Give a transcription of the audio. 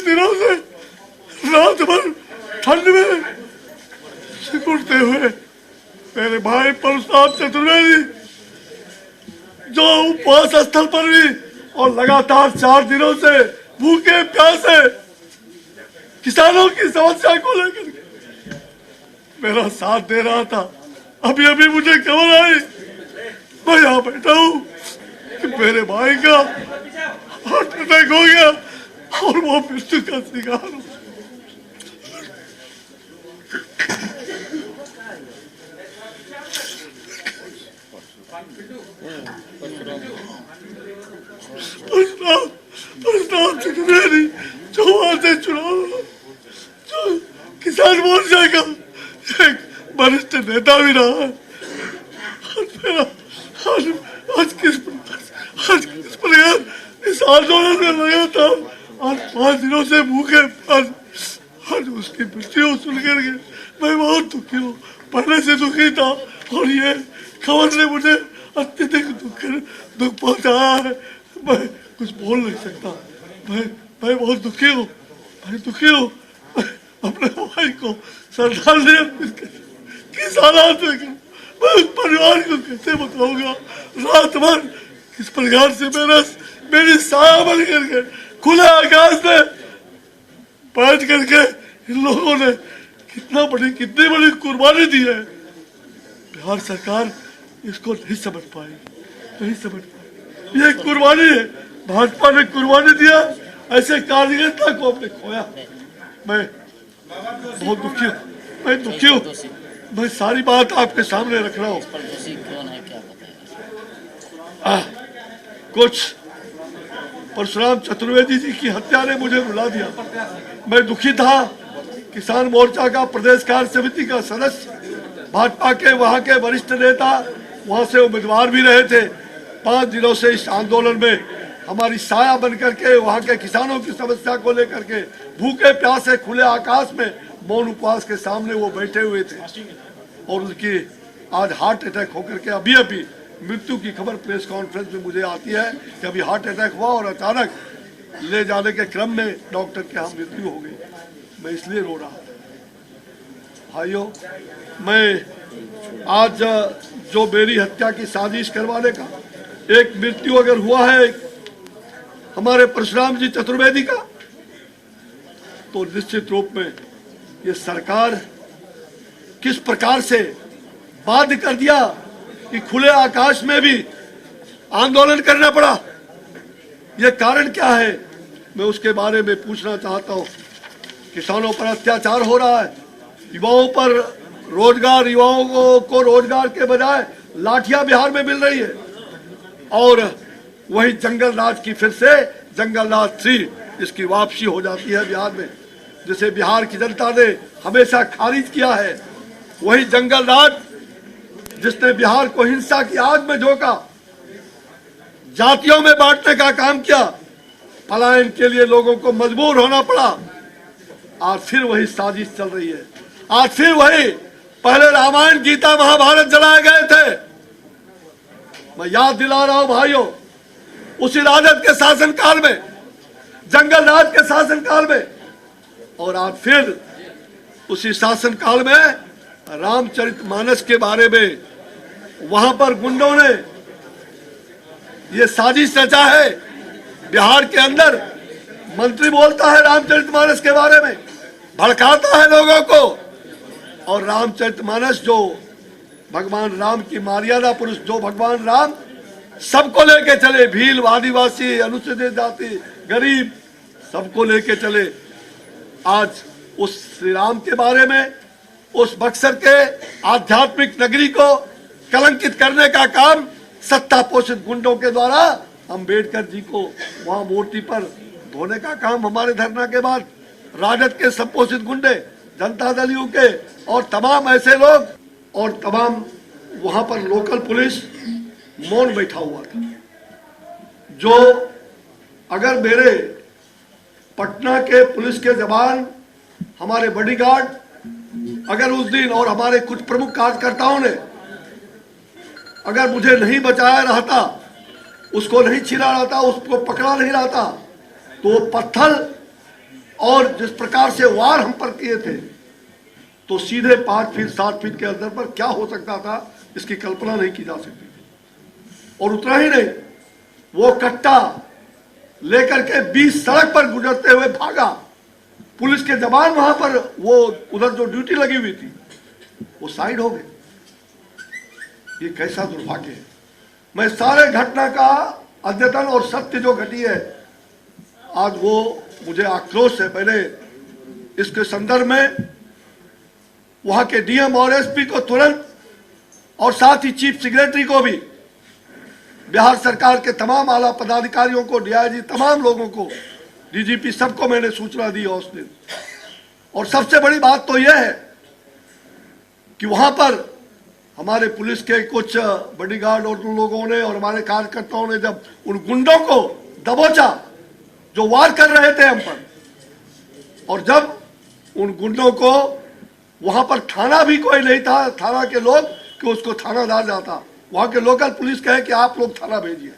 दिनों से रात भर ठंड में सिकुड़ते हुए मेरे भाई परशुराम चतुर्वेदी जो उपवास स्थल पर भी और लगातार 4 दिनों से भूखे प्यासे किसानों की समस्या को लेकर मेरा साथ दे रहा था। अभी अभी मुझे खबर आई, मैं यहाँ बैठा हूँ कि मेरे भाई का हार्ट अटैक हो गया और वो मृत्यु का शिकार हो। परशुराम चतुर्वेदी जो आते चुनाव जो किसान मोर्चा का एक वरिष्ठ नेता भी रहा है। आज किस प्रकार इस आंदोलन में लगा था। आज 5 दिनों से भूखे आज उसकी मृत्यु सुन करके मैं बहुत दुखी हूँ, पहले से दुखी था और ये खबर ने मुझे अत्यधिक दुख पहुंचाया है। मैं कुछ बोल नहीं सकता, मैं बहुत दुखी हूँ, अपने भाई को श्रद्धांजलि अर्पित कर किस हालात में करूँ, मैं उस परिवार को कैसे बताऊंगा। रात भर किस प्रकार से मेरी साया बन करके खुले आकाश में बैठ करके इन लोगों ने कितनी बड़ी कुर्बानी दी है। बिहार सरकार इसको नहीं समझ पाई। ये कुर्बानी है, भाजपा ने कुर्बानी दिया, ऐसे कार्यकर्ता को हमने खोया। मैं बहुत दुखी हूँ, मैं सारी बात आपके सामने रख रहा हूँ। कुछ परशुराम चतुर्वेदी जी की हत्या ने मुझे रुला दिया। मैं दुखी था। किसान मोर्चा का प्रदेश कार्य समिति का सदस्य, भाजपा के वहाँ के वरिष्ठ नेता, वहाँ से उम्मीदवार भी रहे थे। 5 दिनों से इस आंदोलन में हमारी साया बन करके वहाँ के किसानों की समस्या को लेकर के भूखे प्यासे खुले आकाश में मौन उपवास के सामने वो बैठे हुए थे और उनकी आज हार्ट अटैक होकर के अभी मृत्यु की खबर प्रेस कॉन्फ्रेंस में मुझे आती है कि अभी हार्ट अटैक हुआ और अचानक ले जाने के क्रम में डॉक्टर के यहाँ मृत्यु हो गई। मैं इसलिए रो रहा था। भाइयों, मैं आज जो मेरी हत्या की साजिश करवाने का एक मृत्यु अगर हुआ है हमारे परशुराम जी चतुर्वेदी का, तो निश्चित रूप में ये सरकार किस प्रकार से बाध्य कर दिया कि खुले आकाश में भी आंदोलन करना पड़ा। ये कारण क्या है, मैं उसके बारे में पूछना चाहता हूँ। किसानों पर अत्याचार हो रहा है, युवाओं पर रोजगार, युवाओं को रोजगार के बजाय लाठियां बिहार में मिल रही है और वही जंगल राज की फिर से जंगल राज 3 इसकी वापसी हो जाती है बिहार में, जिसे बिहार की जनता ने हमेशा खारिज किया है। वही जंगल राज जिसने बिहार को हिंसा की आग में झोंका, जातियों में बांटने का काम किया, पलायन के लिए लोगों को मजबूर होना पड़ा। आज फिर वही साजिश चल रही है। आज फिर वही, पहले रामायण गीता महाभारत जलाए गए थे। मैं याद दिला रहा हूं भाइयों, उसी राजद के शासनकाल में, जंगल राज के शासनकाल में, और आज फिर उसी शासनकाल में रामचरितमानस के बारे में वहां पर गुंडों ने ये साजिश रचा है। बिहार के अंदर मंत्री बोलता है रामचरितमानस के बारे में, भड़काता है लोगों को, और रामचरितमानस जो भगवान राम की मर्यादा पुरुष, जो भगवान राम सबको लेके चले, भील, आदिवासी, अनुसूचित जाति, गरीब, सबको लेके चले। आज उस श्री राम के बारे में, उस बक्सर के आध्यात्मिक नगरी को कलंकित करने का काम सत्ता पोषित गुंडों के द्वारा अंबेडकर जी को वहां मूर्ति पर धोने का काम हमारे धरना के बाद राजद के संपोषित गुंडे, जनता दलियों के और तमाम ऐसे लोग और तमाम वहां पर लोकल पुलिस मौन बैठा हुआ था। जो अगर मेरे पटना के पुलिस के जवान, हमारे बॉडीगार्ड, अगर उस दिन और हमारे कुछ प्रमुख कार्यकर्ताओं ने अगर मुझे नहीं बचाया रहता, उसको नहीं छीना रहता, उसको पकड़ा नहीं रहता, तो पत्थर और जिस प्रकार से वार हम पर किए थे, तो सीधे 5 फीट 7 फीट के अंदर पर क्या हो सकता था इसकी कल्पना नहीं की जा सकती। और उतना ही नहीं, वो कट्टा लेकर के 20 सड़क पर गुजरते हुए भागा। पुलिस के जवान वहां पर, वो उधर जो ड्यूटी लगी हुई थी, वो साइड हो गए। ये कैसा दुर्भाग्य है। मैं सारे घटना का अद्यतन और सत्य जो घटी है आज, वो मुझे आक्रोश है। मैंने इसके संदर्भ में वहां के डीएम और एसपी को तुरंत, और साथ ही चीफ सेक्रेटरी को भी, बिहार सरकार के तमाम आला पदाधिकारियों को, डीआईजी, तमाम लोगों को, डीजीपी, सबको मैंने सूचना दी उस दिन। और सबसे बड़ी बात तो यह है कि वहां पर हमारे पुलिस के कुछ बॉडीगार्ड और उन लोगों ने और हमारे कार्यकर्ताओं ने जब उन गुंडों को दबोचा जो वार कर रहे थे हम पर, और जब उन गुंडों को, वहां पर थाना भी कोई नहीं था, थाना के लोग कि उसको थाना डाल जाता, वहां के लोकल पुलिस कहे कि आप लोग थाना भेजिए।